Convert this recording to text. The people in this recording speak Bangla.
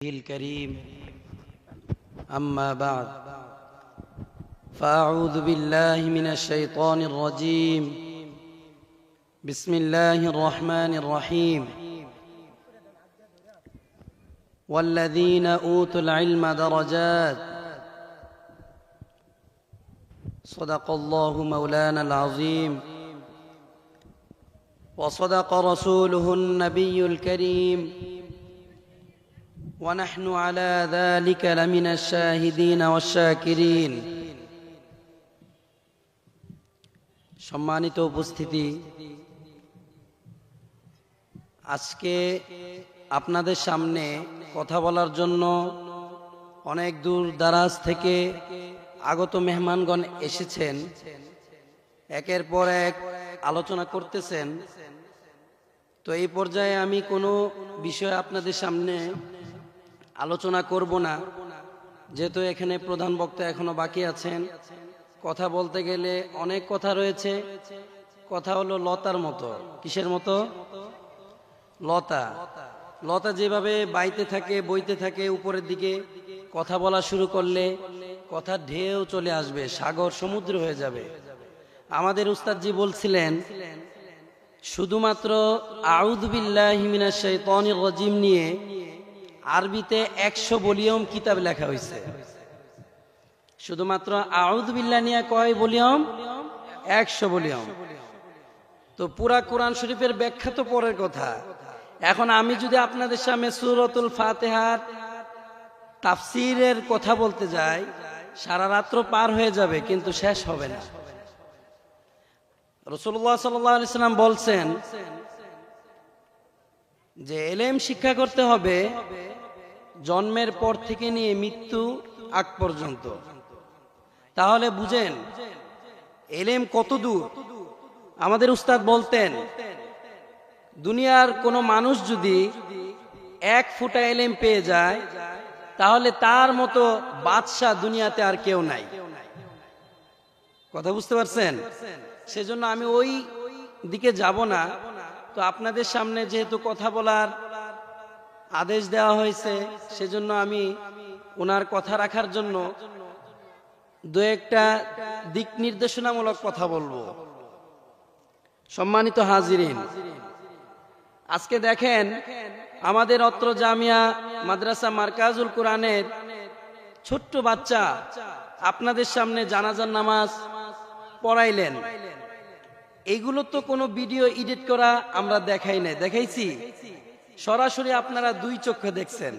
الكريم أما بعد فأعوذ بالله من الشيطان الرجيم بسم الله الرحمن الرحيم والذين أوتوا العلم درجات صدق الله مولانا العظيم وصدق رسوله النبي الكريم ونحن على ذلك لمن الشاهدين والشاكرين সম্মানিত উপস্থিতি, আজকে আপনাদের সামনে কথা বলার জন্য অনেক দূর দারাজ থেকে আগত মেহমানগণ এসেছেন। একের পর এক আলোচনা করতেছেন। তো এই পর্যায়ে আমি কোনো বিষয় আপনাদের সামনে আলোচনা করব না, যেহেতু এখানে প্রধান বক্তা এখনো বাকি আছেন। কথা বলতে গেলে অনেক কথা রয়েছে। কথা হলো লতার মতো। কিসের মতো? লতা। লতা যেভাবে বাইতে থাকে, বইতে থাকে উপরের দিকে, কথা বলা শুরু করলে কথা ঢেউ চলে আসবে, সাগর সমুদ্র হয়ে যাবে। আমাদের উস্তাদজি বলছিলেন শুধুমাত্র আউযু বিল্লাহি মিনাশ শাইতানির রাজিম নিয়ে আরবিতে 100 ভলিউম কিতাব লেখা হয়েছে। শুধুমাত্র আউযু বিল্লাহ নিয়ে কয় ভলিউম? 100 ভলিউম। তো পুরা কোরআন শরীফের ব্যাখ্যা তো পরের কথা। এখন আমি যদি আপনাদের সামনে সূরাতুল ফাতিহার তাফসীরের কথা বলতে যাই, সারা রাত্র পার হয়ে যাবে, কিন্তু শেষ হবে না। রাসূলুল্লাহ সাল্লাল্লাহু আলাইহি সাল্লাম বলছেন যে ইলম শিক্ষা করতে হবে জন্মের পর থেকে নিয়ে মৃত্যু আগ পর্যন্ত। তাহলে বুঝেন ইলম কত দূর। আমাদের উস্তাদ বলতেন দুনিয়ার কোনো মানুষ যদি 1 ফুটা ইলম পেয়ে যায়, তাহলে তার মতো বাদশা দুনিয়াতে আর কেউ নাই। কথা বুঝতে পারছেন? সেজন্য আমি ওই দিকে যাব না। তো আপনাদের সামনে যেহেতু কথা বলার আদেশ দেওয়া হয়েছে, সেজন্য আমি ওনার কথা রাখার জন্য দু একটা দিক নির্দেশনামূলক কথা বলবো। সম্মানিত হাজিরিন, আজকে দেখেন আমাদের অত্র জামিয়া মাদ্রাসা মারকাজুল কোরআনের ছোট্ট বাচ্চা আপনাদের সামনে জানাজার নামাজ পড়াইলেন। এগুলো তো কোনো ভিডিও এডিট করা আমরা দেখাই নাই, দেখাইছি সরাসরি আপনারা 2 চোখে দেখছেন।